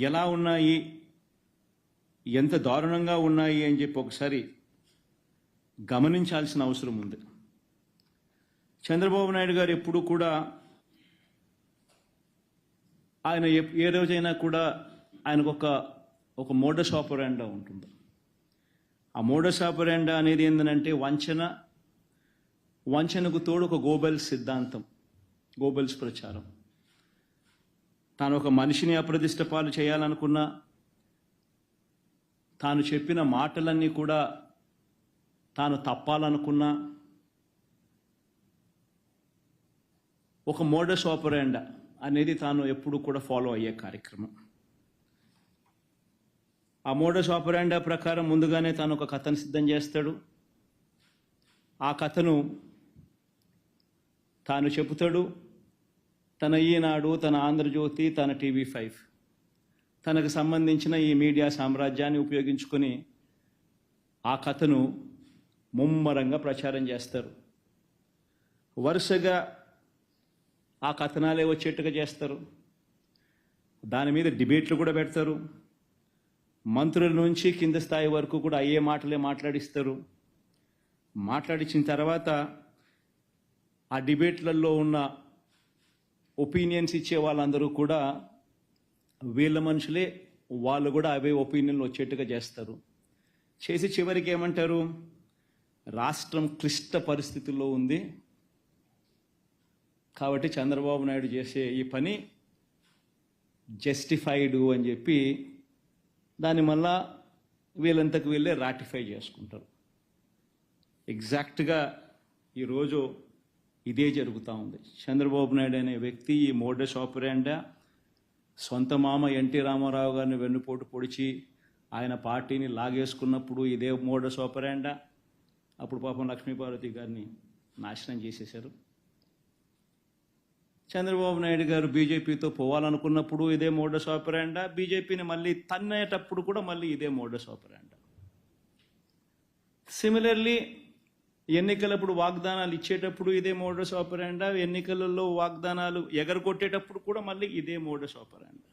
ఎలా ఉన్నాయి, ఎంత దారుణంగా ఉన్నాయి అని చెప్పి ఒకసారి గమనించాల్సిన అవసరం ఉంది. చంద్రబాబు నాయుడు గారు ఎప్పుడు కూడా ఆయన ఏ రోజైనా కూడా ఆయనకు ఒక మోడస్ ఆపరాండా ఉంటుంది. ఆ మోడస్ ఆపరాండా అనేది ఏంటంటే వంచనకు తోడు ఒక గోబెల్స్ సిద్ధాంతం, గోబెల్స్ ప్రచారం. తాను ఒక మనిషిని అప్రదిష్ట పాలు చేయాలనుకున్నా, తాను చెప్పిన మాటలన్నీ కూడా తాను తప్పాలనుకున్నా ఒక మోడస్ ఆపరాండా అనేది తాను ఎప్పుడు కూడా ఫాలో అయ్యే కార్యక్రమం. ఆ మోడస్ ఆపరాండా ప్రకారం ముందుగానే తాను ఒక కథను సిద్ధం చేస్తాడు. ఆ కథను తాను చెబుతాడు. తన ఈనాడు, తన ఆంధ్రజ్యోతి, తన TV5 తనకు సంబంధించిన ఈ మీడియా సామ్రాజ్యాన్ని ఉపయోగించుకొని ఆ కథను ముమ్మరంగా ప్రచారం చేస్తారు. వరుసగా ఆ కథనాలే వచ్చేట్టుగా చేస్తారు. దాని మీద డిబేట్లు కూడా పెడతారు. మంత్రుల నుంచి కింద స్థాయి వరకు కూడా అయ్యే మాటలే మాట్లాడిస్తారు. మాట్లాడించిన తర్వాత ఆ డిబేట్లలో ఉన్న ఒపీనియన్స్ ఇచ్చే వాళ్ళందరూ కూడా వీళ్ళ మనుషులే, వాళ్ళు కూడా అవే ఒపీనియన్లు వచ్చేట్టుగా చేస్తారు. చేసి చివరికి ఏమంటారు, రాష్ట్రం క్లిష్ట పరిస్థితుల్లో ఉంది కాబట్టి చంద్రబాబు నాయుడు చేసే ఈ పని జస్టిఫైడ్ అని చెప్పి దాన్ని మళ్ళా వీళ్ళంతకు వీళ్ళే రాటిఫై చేసుకుంటారు. ఎగ్జాక్ట్గా ఈరోజు ఇదే జరుగుతూ ఉంది. చంద్రబాబు నాయుడు అనే వ్యక్తి ఈ మోడస్ ఆపరాండా సొంత మామ ఎన్టీ రామారావు గారిని వెన్నుపోటు పొడిచి ఆయన పార్టీని లాగేసుకున్నప్పుడు ఇదే మోడస్ ఆపరాండా. అప్పుడు పాపం లక్ష్మీపార్వతి గారిని నాశనం చేసేశారు. చంద్రబాబు నాయుడు గారు బీజేపీతో పోవాలనుకున్నప్పుడు ఇదే మోడస్ ఆపరాండా. బీజేపీని మళ్ళీ తన్నేటప్పుడు కూడా మళ్ళీ ఇదే మోడస్ ఆపరాండా. సిమిలర్లీ ఎన్నికలప్పుడు వాగ్దానాలు ఇచ్చేటప్పుడు ఇదే మోడస్ ఆపరాండా. ఎన్నికలలో వాగ్దానాలు ఎగరగొట్టేటప్పుడు కూడా మళ్ళీ ఇదే మోడస్ ఆపరాండా.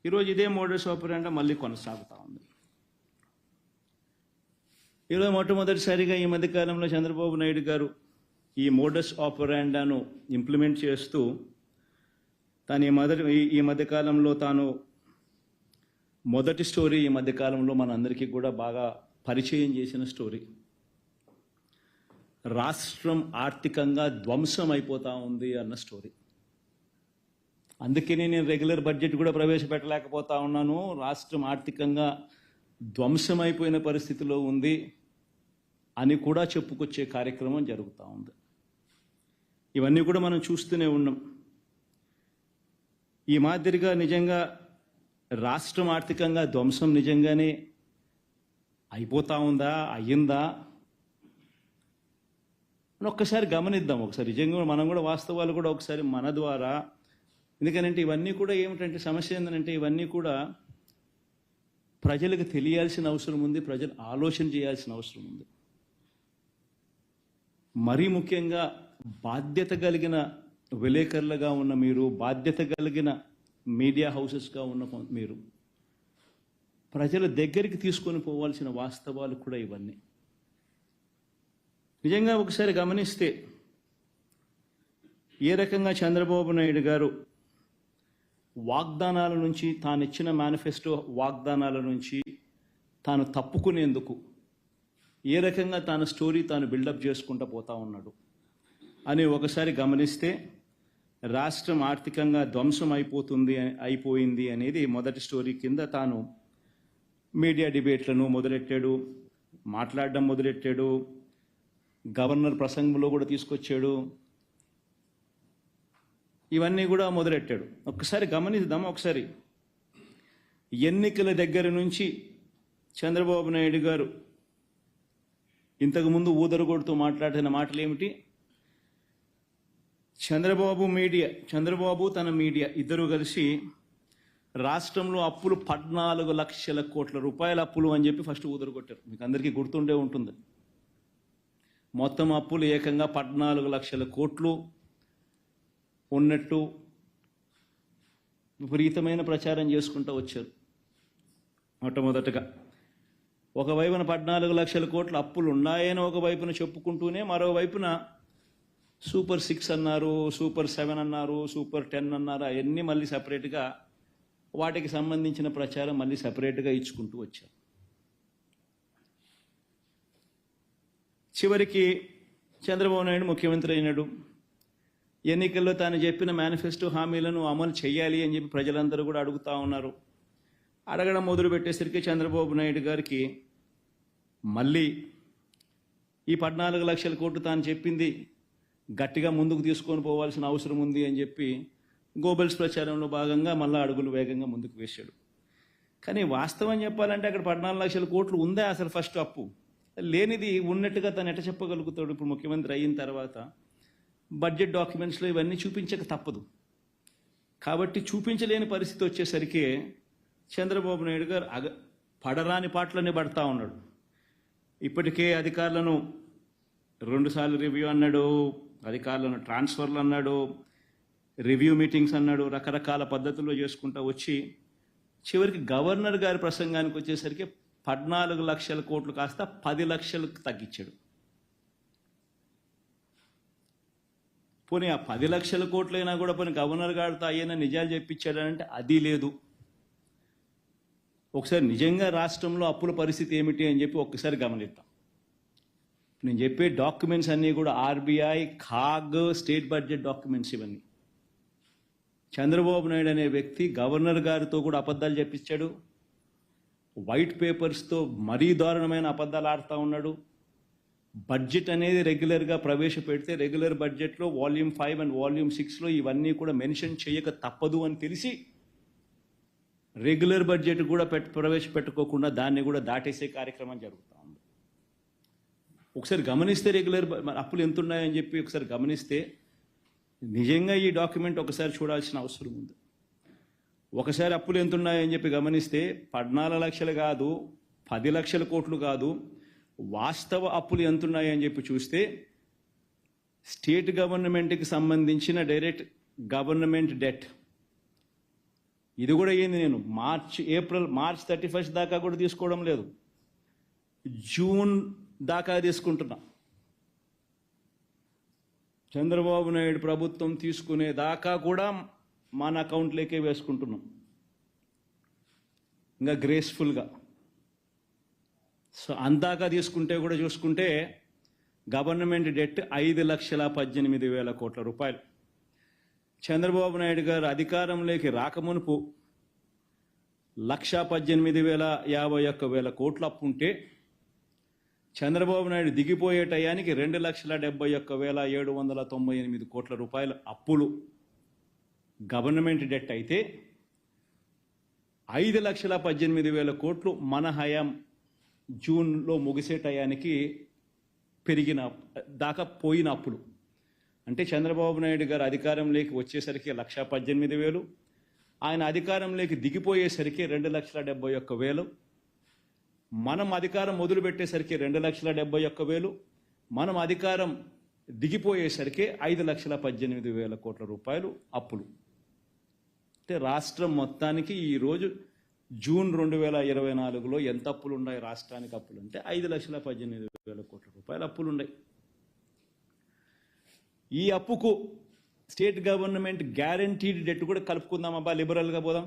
ఈరోజు ఇదే మోడస్ ఆపరాండా మళ్ళీ కొనసాగుతూ ఉంది. ఈరోజు మొట్టమొదటిసారిగా ఈ మధ్యకాలంలో చంద్రబాబు నాయుడు గారు ఈ మోడస్ ఆపరాండాను ఇంప్లిమెంట్ చేస్తూ తాను ఈ మధ్యకాలంలో తాను మొదటి స్టోరీ ఈ మధ్యకాలంలో మనందరికీ కూడా బాగా పరిచయం చేసిన స్టోరీ. రాష్ట్రం ఆర్థికంగా ధ్వంసం అయిపోతూ ఉంది అన్న స్టోరీ. అందుకనే నేను రెగ్యులర్ బడ్జెట్ కూడా ప్రవేశపెట్టలేకపోతా ఉన్నాను. రాష్ట్రం ఆర్థికంగా ధ్వంసం అయిపోయిన పరిస్థితిలో ఉంది అని కూడా చెప్పుకొచ్చే కార్యక్రమం జరుగుతూ ఉంది. ఇవన్నీ కూడా మనం చూస్తూనే ఉన్నాం. ఈ మాదిరిగా నిజంగా రాష్ట్రం ఆర్థికంగా ధ్వంసం నిజంగానే అయిపోతా ఉందా, అయ్యిందా అని ఒక్కసారి గమనిద్దాం. ఒకసారి నిజంగా మనం కూడా వాస్తవాలు కూడా ఒకసారి మన ద్వారా, ఎందుకనంటే ఇవన్నీ కూడా ఏమిటంటే సమస్య ఏంటంటే ఇవన్నీ కూడా ప్రజలకు తెలియాల్సిన అవసరం ఉంది, ప్రజలు ఆలోచన చేయాల్సిన అవసరం ఉంది. మరీ ముఖ్యంగా బాధ్యత కలిగిన విలేకరులుగా ఉన్న మీరు, బాధ్యత కలిగిన మీడియా హౌసెస్గా ఉన్న మీరు ప్రజల దగ్గరికి తీసుకొని పోవాల్సిన వాస్తవాలు కూడా ఇవన్నీ. నిజంగా ఒకసారి గమనిస్తే ఏ రకంగా చంద్రబాబు నాయుడు గారు వాగ్దానాల నుంచి, తానిచ్చిన మేనిఫెస్టో వాగ్దానాల నుంచి తాను తప్పుకునేందుకు ఏ రకంగా తాను స్టోరీ తాను బిల్డప్ చేసుకుంటూ పోతా ఉన్నాడు అని ఒకసారి గమనిస్తే, రాష్ట్రం ఆర్థికంగా ధ్వంసం అయిపోయింది అనేది మొదటి స్టోరీ కింద తాను మీడియా డిబేట్లను మొదలెట్టాడు, మాట్లాడడం మొదలెట్టాడు, గవర్నర్ ప్రసంగంలో కూడా తీసుకొచ్చాడు, ఇవన్నీ కూడా మొదలెట్టాడు. ఒకసారి గమనిద్దాం. ఒకసారి ఎన్నికల దగ్గర నుంచి చంద్రబాబు నాయుడు గారు ఇంతకుముందు ఊదరగొడుతూ మాట్లాడిన మాటలు ఏమిటి? చంద్రబాబు తన మీడియా ఇద్దరు కలిసి రాష్ట్రంలో అప్పులు 14 లక్షల కోట్ల రూపాయల అప్పులు అని చెప్పి ఫస్ట్ ఊదరగొట్టారు. మీకు అందరికీ గుర్తుండే ఉంటుంది. మొత్తం అప్పులు ఏకంగా 14 లక్షల కోట్లు ఉన్నట్టు విపరీతమైన ప్రచారం చేసుకుంటూ వచ్చారు. మొట్టమొదటగా ఒకవైపున 14 లక్షల కోట్ల అప్పులు ఉన్నాయని ఒకవైపున చెప్పుకుంటూనే మరోవైపున సూపర్ 6 అన్నారు, సూపర్ 7 అన్నారు, సూపర్ 10 అన్నారు. అవన్నీ మళ్ళీ సపరేట్గా వాటికి సంబంధించిన ప్రచారం మళ్ళీ సపరేట్గా ఇచ్చుకుంటూ వచ్చారు. చివరికి చంద్రబాబు నాయుడు ముఖ్యమంత్రి అయినాడు. ఎన్నికల్లో తాను చెప్పిన మేనిఫెస్టో హామీలను అమలు చేయాలి అని చెప్పి ప్రజలందరూ కూడా అడుగుతూ ఉన్నారు. అడగడం మొదలు పెట్టేసరికి చంద్రబాబు నాయుడు గారికి మళ్ళీ ఈ 14 లక్షల కోట్లు తాను చెప్పింది గట్టిగా ముందుకు తీసుకొని పోవాల్సిన అవసరం ఉంది అని చెప్పి గోబెల్స్ ప్రచారంలో భాగంగా మళ్ళీ అడుగులు వేగంగా ముందుకు వేశాడు. కానీ వాస్తవం చెప్పాలంటే అక్కడ 14 లక్షల కోట్లు ఉందే అసలు ఫస్ట్ అప్పు లేనిది ఉన్నట్టుగా తను ఎట్ట చెప్పగలుగుతాడు? ఇప్పుడు ముఖ్యమంత్రి అయిన తర్వాత బడ్జెట్ డాక్యుమెంట్స్లో ఇవన్నీ చూపించక తప్పదు. కాబట్టి చూపించలేని పరిస్థితి వచ్చేసరికి చంద్రబాబు నాయుడు గారు పడరాని పాటలనే పడతా ఉన్నాడు. ఇప్పటికే అధికారులను 2 సార్లు రివ్యూ అన్నాడు, అధికారులను ట్రాన్స్ఫర్లు అన్నాడు, రివ్యూ మీటింగ్స్ అన్నాడు, రకరకాల పద్ధతుల్లో చేసుకుంటూ వచ్చి చివరికి గవర్నర్ గారి ప్రసంగానికి వచ్చేసరికి 14 లక్షల కోట్లు కాస్త 10 లక్షలకు తగ్గించాడు. పోనీ ఆ 10 లక్షల కోట్లైనా కూడా పోనీ గవర్నర్ గారితో అయ్యైనా నిజాలు చెప్పించాడంటే అది లేదు. ఒకసారి నిజంగా రాష్ట్రంలో అప్పుల పరిస్థితి ఏమిటి అని చెప్పి ఒక్కసారి గమనిద్దాం. నేను చెప్పే డాక్యుమెంట్స్ అన్నీ కూడా ఆర్బీఐ, ఖాగ్, స్టేట్ బడ్జెట్ డాక్యుమెంట్స్. ఇవన్నీ చంద్రబాబు నాయుడు అనే వ్యక్తి గవర్నర్ గారితో కూడా అబద్ధాలు చెప్పించాడు. వైట్ పేపర్స్తో మరీ దారుణమైన అబద్ధాలు ఆడుతూ ఉన్నాడు. బడ్జెట్ అనేది రెగ్యులర్గా ప్రవేశపెడితే రెగ్యులర్ బడ్జెట్లో వాల్యూమ్ 5 అండ్ వాల్యూమ్ 6లో ఇవన్నీ కూడా మెన్షన్ చేయక తప్పదు అని తెలిసి రెగ్యులర్ బడ్జెట్ కూడా ప్రవేశపెట్టుకోకుండా దాన్ని కూడా దాటేసే కార్యక్రమం జరుగుతూ ఉంది. ఒకసారి గమనిస్తే రెగ్యులర్ అప్పులు ఎంత ఉన్నాయని చెప్పి ఒకసారి గమనిస్తే నిజంగా ఈ డాక్యుమెంట్ ఒకసారి చూడాల్సిన అవసరం ఉంది. ఒకసారి అప్పులు ఎంత ఉన్నాయని చెప్పి గమనిస్తే 14 లక్షలు కాదు, 10 లక్షల కోట్లు కాదు, వాస్తవ అప్పులు ఎంత ఉన్నాయని చెప్పి చూస్తే స్టేట్ గవర్నమెంట్కి సంబంధించిన డైరెక్ట్ గవర్నమెంట్ డెట్ ఇది కూడా ఏంది, నేను మార్చ్ 31 దాకా కూడా తీసుకోవడం లేదు, జూన్ దాకా తీసుకుంటున్నా. చంద్రబాబు నాయుడు ప్రభుత్వం తీసుకునే దాకా కూడా మన అకౌంట్లోకే వేసుకుంటున్నాం ఇంకా గ్రేస్ఫుల్గా. సో అందాక తీసుకుంటే కూడా చూసుకుంటే గవర్నమెంట్ డెట్ 5,18,000 కోట్ల రూపాయలు. చంద్రబాబు నాయుడు గారు అధికారంలోకి రాకమునుపు 1,18,051 కోట్ల అప్పు ఉంటే చంద్రబాబు నాయుడు దిగిపోయే టయానికి 2,71,798 కోట్ల రూపాయల అప్పులు గవర్నమెంట్ డెట్ అయితే 5,18,000 కోట్లు మన హయాం జూన్లో ముగిసే టయానికి పెరిగిన దాకా పోయిన అప్పులు. అంటే చంద్రబాబు నాయుడు గారు అధికారంలోకి వచ్చేసరికి 1,18,000, ఆయన అధికారంలోకి దిగిపోయేసరికి 2,71,000, మనం అధికారం మొదలుపెట్టేసరికి 2,71,000, మనం అధికారం దిగిపోయేసరికి 5,18,000 కోట్ల రూపాయలు అప్పులు. అంటే రాష్ట్రం మొత్తానికి ఈరోజు జూన్ 2024లో ఎంత అప్పులు ఉన్నాయి రాష్ట్రానికి అప్పులు అంటే 5,18,000 కోట్ల రూపాయలు అప్పులు ఉన్నాయి. ఈ అప్పుకు స్టేట్ గవర్నమెంట్ గ్యారంటీడ్ డెట్ కూడా కలుపుకుందాం. అబ్బా లిబరల్గా పోదాం,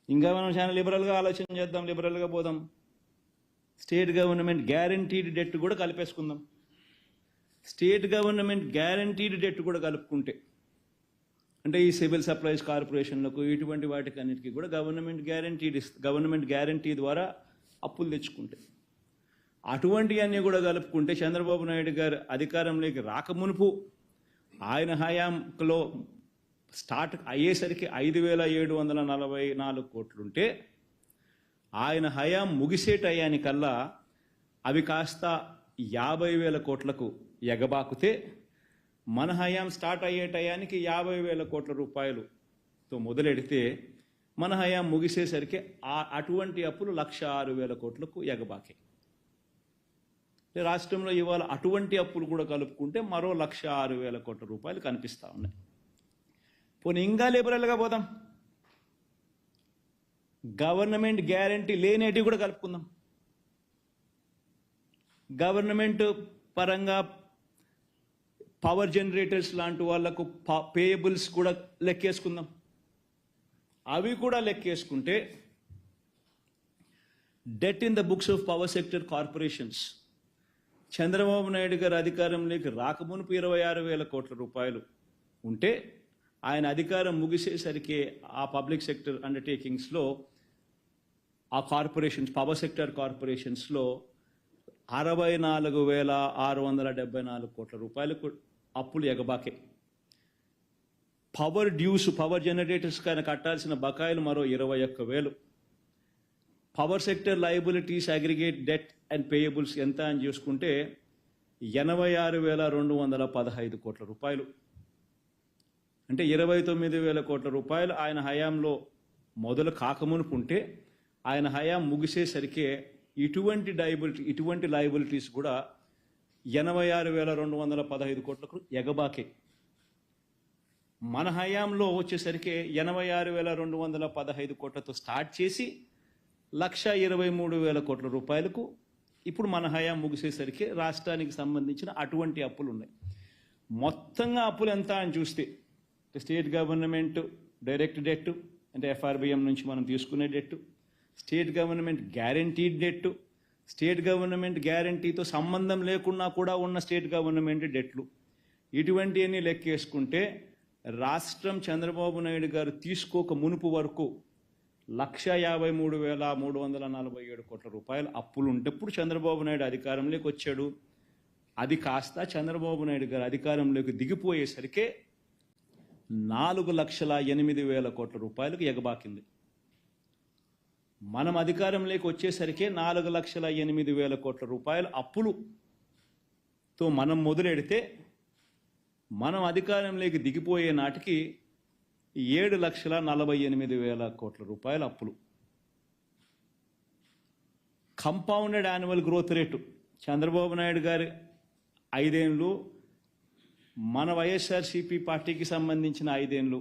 ఇంకా మనం చాలా లిబరల్గా ఆలోచన చేద్దాం, లిబరల్గా పోదాం. స్టేట్ గవర్నమెంట్ గ్యారంటీడ్ డెట్ కూడా కలిపేసుకుందాం. స్టేట్ గవర్నమెంట్ గ్యారంటీడ్ డెట్ కూడా కలుపుకుంటే అంటే ఈ సివిల్ సప్లైస్ కార్పొరేషన్లకు ఇటువంటి వాటికి అన్నిటికీ కూడా గవర్నమెంట్ గ్యారంటీ ద్వారా అప్పులు తెచ్చుకుంటే అటువంటివన్నీ కూడా కలుపుకుంటే చంద్రబాబు నాయుడు గారు అధికారంలోకి రాకమునుపు ఆయన హయాంలో స్టార్ట్ అయ్యేసరికి 5,744 కోట్లుంటే ఆయన హయాం ముగిసే టయానికల్లా అవి కాస్త 50,000 కోట్లకు ఎగబాకుతే మన హయాం స్టార్ట్ అయ్యే టయానికి 50,000 కోట్ల రూపాయలుతో మొదలెడితే మన హయాం ముగిసేసరికి అటువంటి అప్పులు 1,06,000 కోట్లకు ఎగబాకాయి. రాష్ట్రంలో ఇవాళ అటువంటి అప్పులు కూడా కలుపుకుంటే మరో 1,06,000 కోట్ల రూపాయలు కనిపిస్తూ ఉన్నాయి. పోనీ ఇంకా లిబరల్గా పోదాం, గవర్నమెంట్ గ్యారంటీ లేనేటివి కూడా కలుపుకుందాం. గవర్నమెంట్ పరంగా పవర్ జనరేటర్స్ లాంటి వాళ్లకు పేయబుల్స్ కూడా లెక్కేసుకుందాం. అవి కూడా లెక్కేసుకుంటే debt in the books of power sector corporations Chandrababu Naidu garu అధికారంలోకి రాకమునుపు 26,000 కోట్ల రూపాయలు ఉంటే ఆయన అధికారం ముగిసేసరికి ఆ పబ్లిక్ సెక్టర్ అండర్టేకింగ్స్లో ఆ కార్పొరేషన్స్ పవర్ సెక్టర్ కార్పొరేషన్స్లో 64,674 కోట్ల రూపాయలకు అప్పులు ఎగబాకే. పవర్ డ్యూస్ పవర్ జనరేటర్స్ కానీ కట్టాల్సిన బకాయిలు మరో 21,000. Power sector liabilities aggregate debt and payables ఎంత అని చూసుకుంటే 86,215 కోట్ల రూపాయలు. అంటే 29,000 కోట్ల రూపాయలు ఆయన హయాంలో మొదలు కాకమునుకుంటే ఆయన హయాం ముగిసేసరికి ఇటువంటి లయబిలిటీస్ కూడా 86,215 కోట్లకు ఎగబాకే. మన హయాంలో వచ్చేసరికి 86,215 కోట్లతో స్టార్ట్ చేసి 1,23,000 కోట్ల రూపాయలకు ఇప్పుడు మన హయాం ముగిసేసరికి రాష్ట్రానికి సంబంధించిన అటువంటి అప్పులు ఉన్నాయి. మొత్తంగా అప్పులు ఎంత అని చూస్తే స్టేట్ గవర్నమెంట్ డైరెక్ట్ డెట్ అంటే FRBM నుంచి మనం తీసుకునే debt, state government guaranteed debt, state government గ్యారంటీతో సంబంధం లేకుండా కూడా ఉన్న స్టేట్ గవర్నమెంట్ డెట్లు, ఇటువంటివన్నీ లెక్కేసుకుంటే రాష్ట్రం చంద్రబాబు నాయుడు గారు తీసుకోక మునుపు వరకు 1,53,347 కోట్ల రూపాయలు అప్పులు ఉంటప్పుడు చంద్రబాబు నాయుడు అధికారంలోకి వచ్చాడు. అది కాస్త చంద్రబాబు నాయుడు గారు అధికారంలోకి దిగిపోయేసరికి 4,08,000 కోట్ల రూపాయలకు ఎగబాకింది. మనం అధికారంలోకి వచ్చేసరికి 4,08,000 కోట్ల రూపాయల అప్పులుతో మనం మొదలెడితే మనం అధికారంలోకి దిగిపోయే నాటికి 7,48,000 కోట్ల రూపాయల అప్పులు. Compounded annual growth rate Chandrababu Naidu గారి 5 ఏళ్ళు, మన వైఎస్ఆర్సీపీ పార్టీకి సంబంధించిన 5 ఏళ్ళు,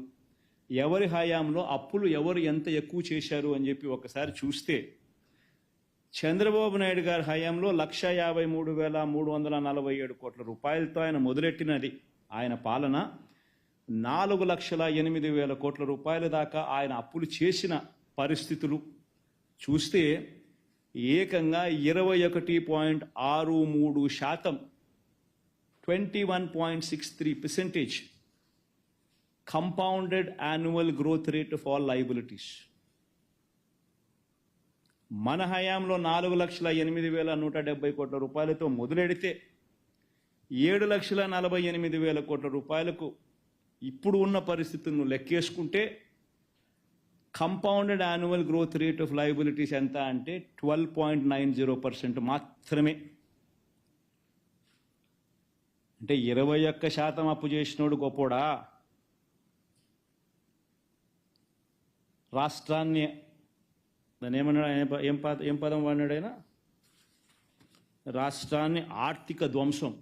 ఎవరి హయాంలో అప్పులు ఎవరు ఎంత ఎక్కువ చేశారు అని చెప్పి ఒకసారి చూస్తే చంద్రబాబు నాయుడు గారి హయాంలో 1,53,347 కోట్ల రూపాయలతో ఆయన మొదలెట్టినది ఆయన పాలన 4,08,000 కోట్ల రూపాయల దాకా ఆయన అప్పులు చేసిన పరిస్థితులు చూస్తే ఏకంగా 21.63%, 21.63% compounded annual growth rate of all liabilities. మన హయాంలో 4,08,170 కోట్ల రూపాయలతో మొదలెడితే 7,48,000 కోట్ల రూపాయలకు ఇప్పుడు ఉన్న పరిస్థితులను లెక్కేసుకుంటే compounded annual growth rate of liabilities ఎంత అంటే 12.90% మాత్రమే. అంటే 21% అప్పు చేసినోడు గొప్పోడా? రాష్ట్రాన్ని దాన్ని ఏమన్నాడు, ఏం పదం వాడినాడైనా, రాష్ట్రాన్ని ఆర్థిక ధ్వంసం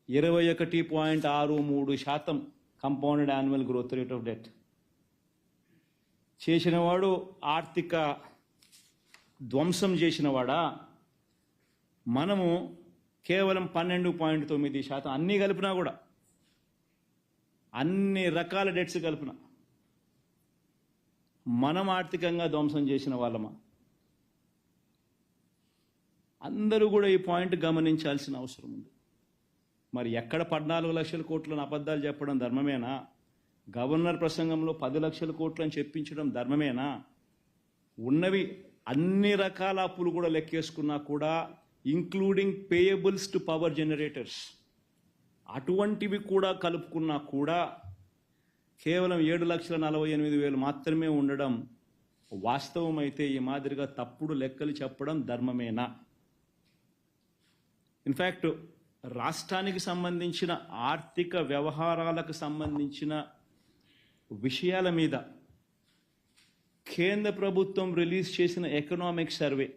21.63% compounded annual growth rate of debt చేసినవాడు ఆర్థిక ధ్వంసం చేసినవాడా? మనము కేవలం 12.9%, అన్నీ కలిపినా కూడా, అన్ని రకాల డెట్స్ కలిపిన మనం ఆర్థికంగా ధ్వంసం చేసిన వాళ్ళమా? అందరూ కూడా ఈ పాయింట్ గమనించాల్సిన అవసరం ఉంది. మరి ఎక్కడ 14 లక్షల కోట్లను అబద్ధాలు చెప్పడం ధర్మమేనా? గవర్నర్ ప్రసంగంలో 10 లక్షల కోట్లని చెప్పించడం ధర్మమేనా? ఉన్నవి అన్ని రకాల అప్పులు కూడా లెక్కేసుకున్నా కూడా including payables to power generators అటువంటివి కూడా కలుపుకున్నా కూడా కేవలం 7,48,000 మాత్రమే ఉండడం వాస్తవమైతే ఈ మాదిరిగా తప్పుడు లెక్కలు చెప్పడం ధర్మమేనా? ఇన్ఫ్యాక్ట్ రాష్ట్రానికి సంబంధించిన ఆర్థిక వ్యవహారాలకు సంబంధించిన విషయాల మీద కేంద్ర ప్రభుత్వం రిలీజ్ చేసిన ఎకనామిక్ సర్వే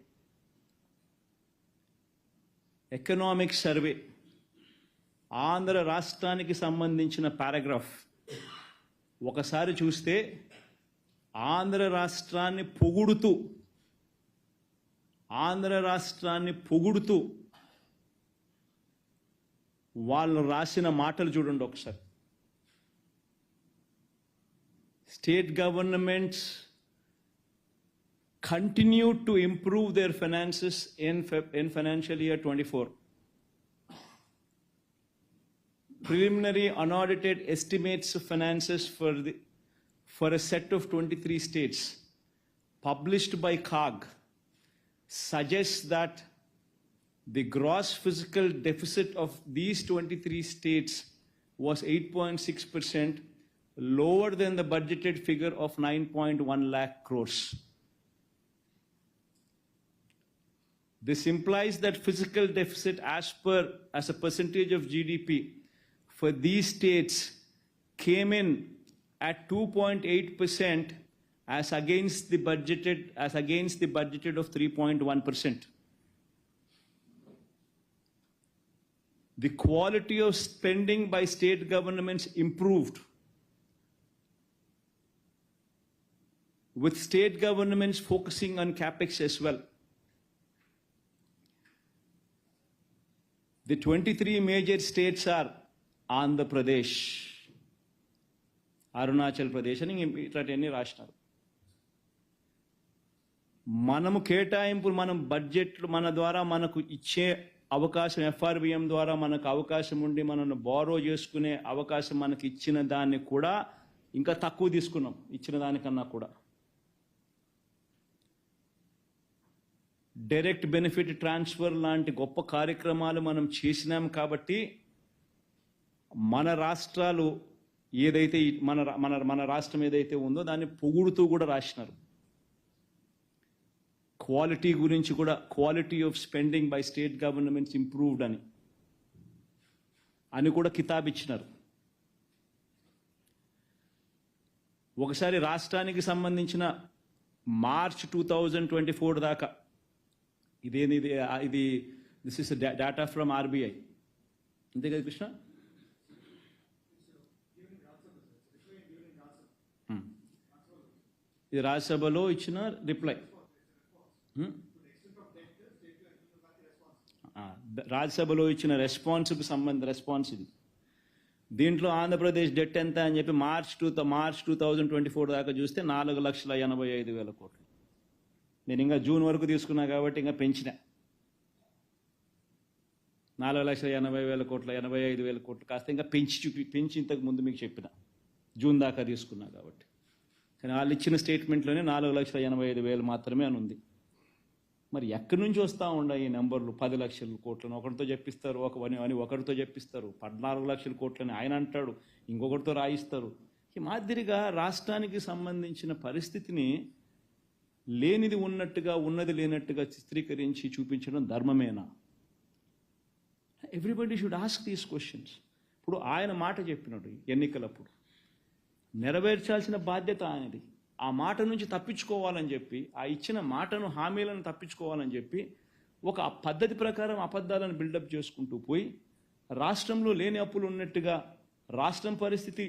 ఆంధ్ర రాష్ట్రానికి సంబంధించిన పారాగ్రాఫ్ ఒకసారి చూస్తే ఆంధ్ర రాష్ట్రాన్ని పొగుడుతూ వాళ్ళు రాసిన మాటలు చూడండి ఒకసారి. State governments continue to improve their finances in financial year 24. Preliminary unaudited estimates of finances for a set of 23 states published by CAG suggests that the gross fiscal deficit of these 23 states was 8.6%, lower than the budgeted figure of 9.1 lakh crores. This implies that fiscal deficit as a percentage of GDP for these states came in at 2.8% as against the budgeted of 3.1%. The quality of spending by state governments improved, with state governments focusing on capex as well. The 23 major states are Andhra Pradesh, Arunachal Pradesh అని ఇట్లాంటివన్నీ రాసినారు. మనము కేటాయింపులు, మనం బడ్జెట్లు మన ద్వారా మనకు ఇచ్చే అవకాశం, FRBM ద్వారా మనకు అవకాశం ఉండి మనల్ని బారో చేసుకునే అవకాశం మనకి ఇచ్చిన దాన్ని కూడా ఇంకా తక్కువ తీసుకున్నాం ఇచ్చిన దానికన్నా కూడా. డైరెక్ట్ బెనిఫిట్ ట్రాన్స్ఫర్ లాంటి గొప్ప కార్యక్రమాలు మనం చేసినాం కాబట్టి మన రాష్ట్రాలు ఏదైతే మన రాష్ట్రం ఏదైతే ఉందో దాన్ని పొగుడుతూ కూడా రాసినారు. క్వాలిటీ గురించి కూడా, quality of spending by state governments improved అని కూడా కితాబ్ ఇచ్చినారు. ఒకసారి రాష్ట్రానికి సంబంధించిన మార్చ్ 2024 దాకా ఇది this is data from RBI, అంతే కదా కృష్ణ? ఇది రాజ్యసభలో ఇచ్చిన రిప్లై. రాజ్యసభలో ఇచ్చిన రెస్పాన్స్ ఇది. దీంట్లో ఆంధ్రప్రదేశ్ డెట్ ఎంత అని చెప్పి మార్చ్ 2024 దాకా చూస్తే 4,85,000 కోట్లు. నేను ఇంకా జూన్ వరకు తీసుకున్నా కాబట్టి ఇంకా పెంచిన 4,80,000 కోట్ల 85,000 కోట్లు కాస్త ఇంకా పెంచి ఇంతకు ముందు మీకు చెప్పిన జూన్ దాకా తీసుకున్నా కాబట్టి. కానీ వాళ్ళు ఇచ్చిన స్టేట్మెంట్లోనే 4,85,000 మాత్రమే అని ఉంది. మరి ఎక్కడి నుంచి వస్తూ ఉన్నాయి ఈ నెంబర్లు? 10 లక్షల కోట్లని ఒకరితో చెప్పిస్తారు, ఒకరితో చెప్పిస్తారు, 14 లక్షల కోట్లని ఆయన అంటాడు, ఇంకొకరితో రాయిస్తారు. ఈ మాదిరిగా రాష్ట్రానికి సంబంధించిన పరిస్థితిని లేనిది ఉన్నట్టుగా, ఉన్నది లేనట్టుగా చిత్రీకరించి చూపించడం ధర్మమేనా? Everybody should ask these questions. ఇప్పుడు ఆయన మాట చెప్పినట్టు ఎన్నికలప్పుడు నెరవేర్చాల్సిన బాధ్యత ఆయనది. ఆ మాట నుంచి తప్పించుకోవాలని చెప్పి, ఆ ఇచ్చిన మాటను, హామీలను తప్పించుకోవాలని చెప్పి ఒక పద్ధతి ప్రకారం అబద్ధాలను బిల్డప్ చేసుకుంటూ పోయి రాష్ట్రంలో లేని అప్పులు ఉన్నట్టుగా, రాష్ట్రం పరిస్థితి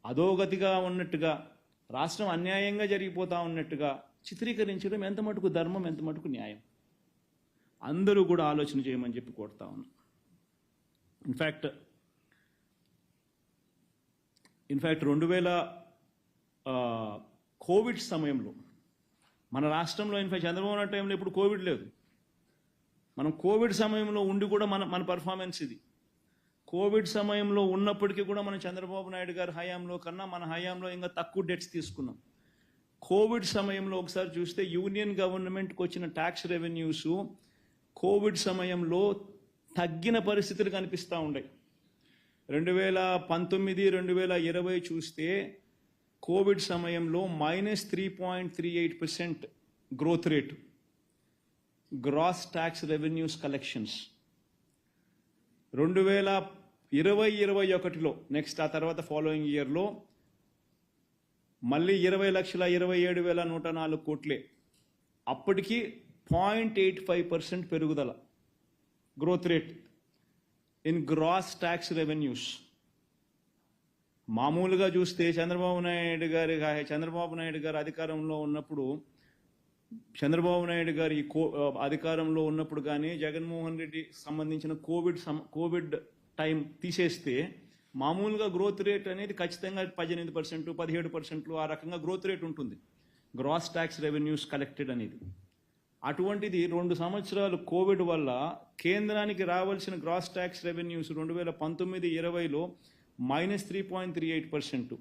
అధోగతిగా ఉన్నట్టుగా, రాష్ట్రం అన్యాయంగా జరిగిపోతూ ఉన్నట్టుగా చిత్రీకరించడం ఎంత మటుకు ధర్మం, ఎంత మటుకు న్యాయం? అందరూ కూడా ఆలోచన చేయమని చెప్పి కోరుతా ఉన్నాం. ఇన్ఫ్యాక్ట్ 2000 కోవిడ్ సమయంలో మన రాష్ట్రంలో, ఇన్ఫ్యాక్ట్ చంద్రబాబు నాయుడు టైంలో ఇప్పుడు కోవిడ్ లేదు. మనం కోవిడ్ సమయంలో ఉండి కూడా మన పర్ఫార్మెన్స్ ఇది. కోవిడ్ సమయంలో ఉన్నప్పటికీ కూడా మనం చంద్రబాబు నాయుడు గారి హయాంలో కన్నా మన హయాంలో ఇంకా తక్కువ డెట్స్ తీసుకున్నాం. కోవిడ్ సమయంలో ఒకసారి చూస్తే యూనియన్ గవర్నమెంట్కి వచ్చిన ట్యాక్స్ రెవెన్యూస్ కోవిడ్ సమయంలో తగ్గిన పరిస్థితులు కనిపిస్తూ ఉన్నాయి. 2019, 2020 చూస్తే కోవిడ్ సమయంలో -3.38% growth rate gross tax revenues collections. 2020-21లో నెక్స్ట్ ఆ తర్వాత ఫాలోయింగ్ ఇయర్లో మళ్ళీ 20,27,104 కోట్లే. అప్పటికి 0.85% పెరుగుదల growth rate in gross tax revenues. మామూలుగా చూస్తే చంద్రబాబు నాయుడు గారు అధికారంలో ఉన్నప్పుడు అధికారంలో ఉన్నప్పుడు కానీ జగన్మోహన్ రెడ్డి సంబంధించిన కోవిడ్ టైం తీసేస్తే మామూలుగా గ్రోత్ రేట్ అనేది ఖచ్చితంగా 18%, 17% ఆ రకంగా గ్రోత్ రేట్ ఉంటుంది, గ్రాస్ ట్యాక్స్ రెవెన్యూస్ కలెక్టెడ్ అనేది. అటువంటిది 2 సంవత్సరాలు కోవిడ్ వల్ల కేంద్రానికి రావాల్సిన గ్రాస్ ట్యాక్స్ రెవెన్యూస్ 2019-20లో -3.38%,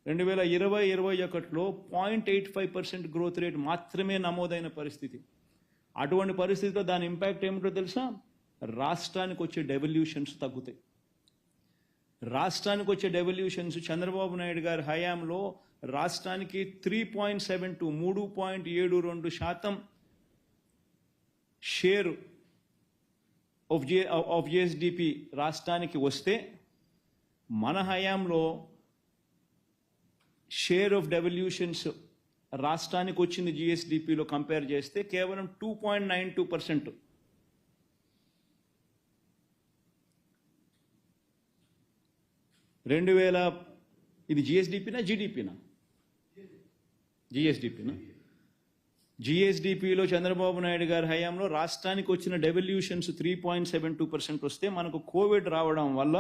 2020-21లో 0.85% గ్రోత్ రేట్ మాత్రమే నమోదైన పరిస్థితి. అటువంటి పరిస్థితిలో దాని ఇంపాక్ట్ ఏమిటో తెలుసా? రాష్ట్రానికి వచ్చే డెవల్యూషన్స్ తగ్గుతాయి. రాష్ట్రానికి వచ్చే డెవల్యూషన్స్ చంద్రబాబు నాయుడు గారి హయాంలో రాష్ట్రానికి 3.72% షేర్ ఆఫ్ జిఎస్డిపి రాష్ట్రానికి వస్తే, మన హయాంలో షేర్ ఆఫ్ డెవల్యూషన్స్ రాష్ట్రానికి వచ్చింది జిఎస్డిపిలో కంపేర్ చేస్తే కేవలం 2.92%. ఇది జిఎస్డిపినా జీడిపినా? జిఎస్డిపిలో చంద్రబాబు నాయుడు గారి హయాంలో రాష్ట్రానికి వచ్చిన డెవల్యూషన్స్ 3.72% వస్తే, మనకు కోవిడ్ రావడం వల్ల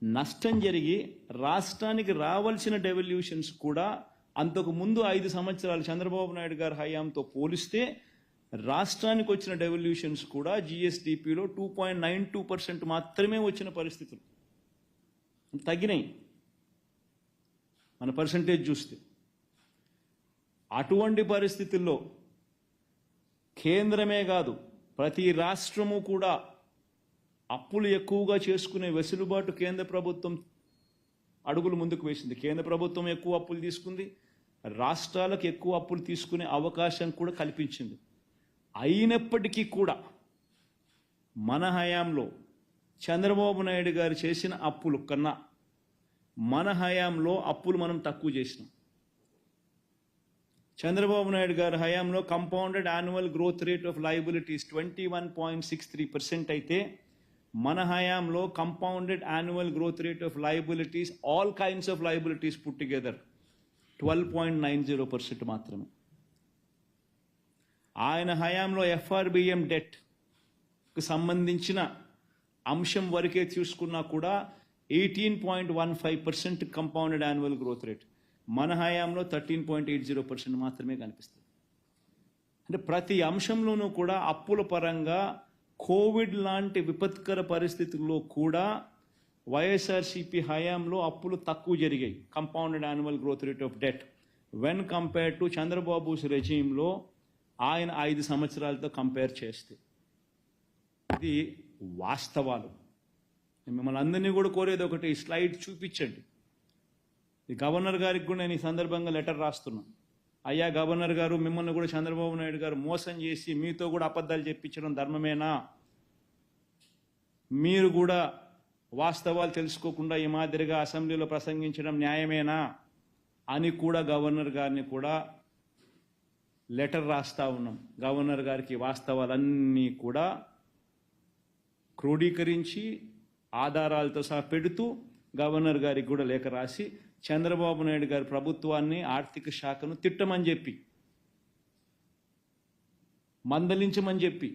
నష్టం జరిగి రాష్ట్రానికి రావాల్సిన డెవల్యూషన్స్ కూడా అంతకు ముందు 5 సంవత్సరాలు చంద్రబాబు నాయుడు గారి హయాంతో పోలిస్తే రాష్ట్రానికి వచ్చిన డెవల్యూషన్స్ కూడా జిఎస్డిపిలో 2.92% మాత్రమే వచ్చిన పరిస్థితులు తగ్గినాయి మన పర్సంటేజ్ చూస్తే. అటువంటి పరిస్థితుల్లో కేంద్రమే కాదు ప్రతి రాష్ట్రము కూడా అప్పులు ఎక్కువగా చేసుకునే వెసులుబాటు కేంద్ర ప్రభుత్వం అడుగులు ముందుకు వేసింది. కేంద్ర ప్రభుత్వం ఎక్కువ అప్పులు తీసుకుంది, రాష్ట్రాలకు ఎక్కువ అప్పులు తీసుకునే అవకాశం కూడా కల్పించింది. అయినప్పటికీ కూడా మన హయాంలో చంద్రబాబు నాయుడు గారు చేసిన అప్పులు కన్నా మన హయాంలో అప్పులు మనం తక్కువ చేసినాం. చంద్రబాబు నాయుడు గారి హయాంలో compounded annual growth rate of liabilities 21.63% అయితే, మన హయాంలో compounded annual growth rate of liabilities all kinds of liabilities put together 12.90% మాత్రమే. ఆయన హయాంలో ఎఫ్ఆర్బిఎం డెట్కు సంబంధించిన అంశం వరకే చూసుకున్నా కూడా 18.15% కంపౌండెడ్ యాన్యువల్ గ్రోత్ రేట్, మన హయాంలో 13.80% మాత్రమే కనిపిస్తుంది. అంటే ప్రతి అంశంలోనూ కూడా అప్పుల పరంగా కోవిడ్ లాంటి విపత్కర పరిస్థితుల్లో కూడా వైఎస్ఆర్సీపీ హయాంలో అప్పులు తక్కువ జరిగాయి. Compounded annual growth rate of debt when compare to Chandrababu రెజీమ్లో ఆయన 5 సంవత్సరాలతో కంపేర్ చేస్తే. ఇది వాస్తవాలు. మిమ్మల్ని అందరినీ కూడా కోరేది ఒకటి, స్లైడ్ చూపించండి. ఈ గవర్నర్ గారికి కూడా నేను ఈ సందర్భంగా లెటర్ రాస్తున్నాను. అయ్యా గవర్నర్ గారు, మిమ్మల్ని కూడా చంద్రబాబు నాయుడు గారు మోసం చేసి మీతో కూడా అబద్ధాలు చెప్పించడం ధర్మమేనా? మీరు కూడా వాస్తవాలు తెలుసుకోకుండా ఈ మాదిరిగా అసెంబ్లీలో ప్రసంగించడం న్యాయమేనా అని కూడా గవర్నర్ గారిని కూడా లెటర్ రాస్తా ఉన్నాం. గవర్నర్ గారికి వాస్తవాలన్నీ కూడా క్రోడీకరించి ఆధారాలతో సహా పెడుతూ గవర్నర్ గారికి కూడా లేఖ రాసి చంద్రబాబు నాయుడు గారి ప్రభుత్వాన్ని, ఆర్థిక శాఖను తిట్టమని చెప్పి, మందలించమని చెప్పి,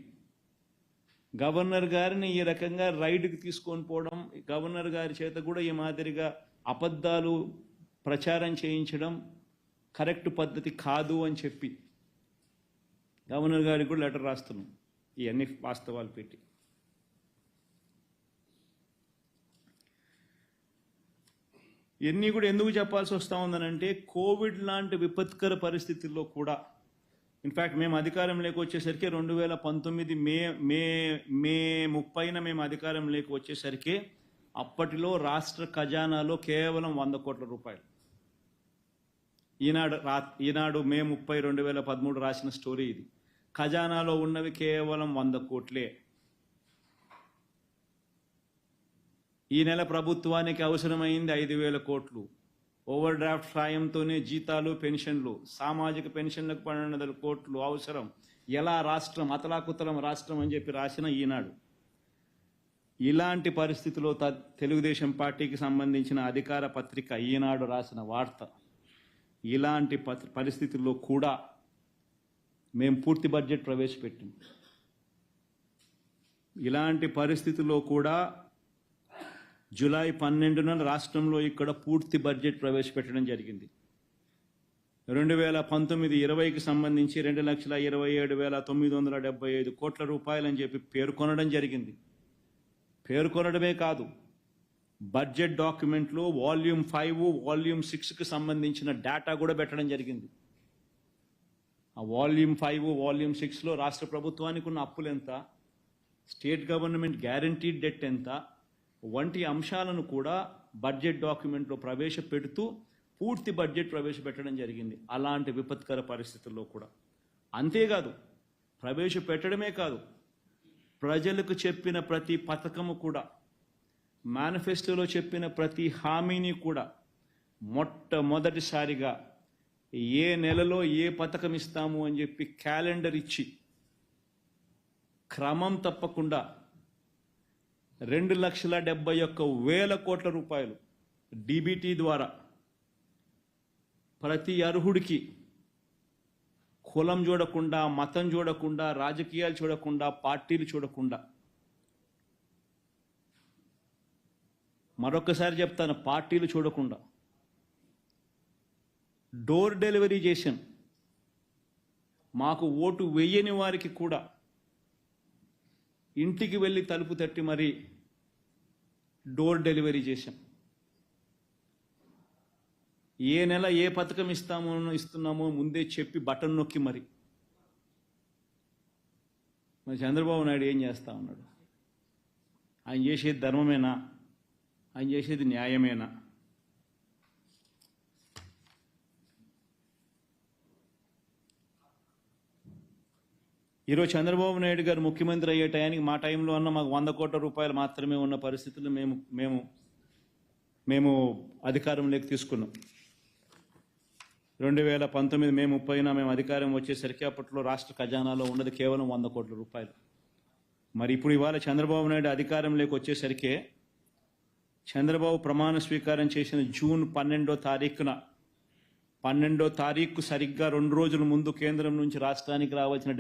గవర్నర్ గారిని ఈ రకంగా రైడ్కి తీసుకొని పోవడం, గవర్నర్ గారి చేత కూడా ఈ మాదిరిగా అబద్ధాలు ప్రచారం చేయించడం కరెక్ట్ పద్ధతి కాదు అని చెప్పి గవర్నర్ గారికి కూడా లెటర్ రాస్తున్నాం ఇవన్నీ వాస్తవాలు పెట్టి. ఇవన్నీ కూడా ఎందుకు చెప్పాల్సి వస్తూ ఉందనంటే, కోవిడ్ లాంటి విపత్కర పరిస్థితుల్లో కూడా, ఇన్ఫ్యాక్ట్ మేము అధికారంలోకి వచ్చేసరికి 2019 మే 30న మేము అధికారంలోకి వచ్చేసరికి అప్పటిలో రాష్ట్ర ఖజానాలో కేవలం 100 కోట్ల రూపాయలు. ఈనాడు మే 30, 2013 రాసిన స్టోరీ ఇది. ఖజానాలో ఉన్నవి కేవలం 100 కోట్లే. ఈ నెల ప్రభుత్వానికి అవసరమైంది 5,000 కోట్లు. ఓవర్ డ్రాఫ్ట్ సాయంతోనే జీతాలు, పెన్షన్లు, సామాజిక పెన్షన్లకు 1,200 కోట్లు అవసరం. ఎలా రాష్ట్రం అతలాకుతలం రాష్ట్రం అని చెప్పి రాసిన ఈనాడు. ఇలాంటి పరిస్థితిలో తెలుగుదేశం పార్టీకి సంబంధించిన అధికార పత్రిక ఈనాడు రాసిన వార్త, ఇలాంటి పరిస్థితుల్లో కూడా మేము పూర్తి బడ్జెట్ ప్రవేశపెట్టాం. ఇలాంటి పరిస్థితుల్లో కూడా జూలై 12న రాష్ట్రంలో ఇక్కడ పూర్తి బడ్జెట్ ప్రవేశపెట్టడం జరిగింది. 2019-20కి సంబంధించి 2,27,975 కోట్ల రూపాయలని చెప్పి పేర్కొనడం జరిగింది. పేర్కొనడమే కాదు, బడ్జెట్ డాక్యుమెంట్లో వాల్యూమ్ 5, వాల్యూమ్ 6కి సంబంధించిన డేటా కూడా పెట్టడం జరిగింది. ఆ వాల్యూమ్ 5, వాల్యూమ్ 6లో రాష్ట్ర ప్రభుత్వానికి ఉన్న అప్పులు ఎంత, స్టేట్ గవర్నమెంట్ గ్యారంటీడ్ డెట్ ఎంత వంటి అంశాలను కూడా బడ్జెట్ డాక్యుమెంట్లో ప్రవేశపెడుతూ పూర్తి బడ్జెట్ ప్రవేశపెట్టడం జరిగింది. అలాంటి విపత్కర పరిస్థితుల్లో కూడా. అంతేకాదు, ప్రవేశపెట్టడమే కాదు, ప్రజలకు చెప్పిన ప్రతి పథకము కూడా, మేనిఫెస్టోలో చెప్పిన ప్రతి హామీని కూడా మొట్టమొదటిసారిగా ఏ నెలలో ఏ పథకం ఇస్తాము అని చెప్పి క్యాలెండర్ ఇచ్చి క్రమం తప్పకుండా 2,71,000 కోట్ల రూపాయలు డీబీటీ ద్వారా ప్రతి అర్హుడికి కులం చూడకుండా, మతం చూడకుండా, రాజకీయాలు చూడకుండా, పార్టీలు చూడకుండా, మరొకసారి చెప్తాను, పార్టీలు చూడకుండా డోర్ డెలివరీ చేశాం. మాకు ఓటు వేయని వారికి కూడా ఇంటికి వెళ్ళి తలుపు తట్టి మరీ డోర్ డెలివరీ చేశాం. ఏ నెల ఏ పథకం ఇస్తున్నామో ముందే చెప్పి బటన్ నొక్కి మరి చంద్రబాబు నాయుడు ఏం చేస్తా ఉన్నాడు? ఆయన చేసేది ధర్మమేనా? ఆయన చేసేది న్యాయమేనా? ఈరోజు చంద్రబాబు నాయుడు గారు ముఖ్యమంత్రి అయ్యే టయానికి మా టైంలో అన్న మాకు 100 కోట్ల రూపాయలు మాత్రమే ఉన్న పరిస్థితుల్లో మేము అధికారంలోకి తీసుకున్నాం. 2019 మే 30న మేము అధికారం వచ్చేసరికి అప్పట్లో రాష్ట్ర ఖజానాలో ఉన్నది కేవలం 100 కోట్ల రూపాయలు. మరి ఇప్పుడు ఇవాళ చంద్రబాబు నాయుడు అధికారంలోకి వచ్చేసరికి చంద్రబాబు ప్రమాణ స్వీకారం చేసిన జూన్ 12వ తారీఖు సరిగ్గా 2 రోజుల ముందు కేంద్రం నుంచి రాష్ట్రానికి రావాల్సిన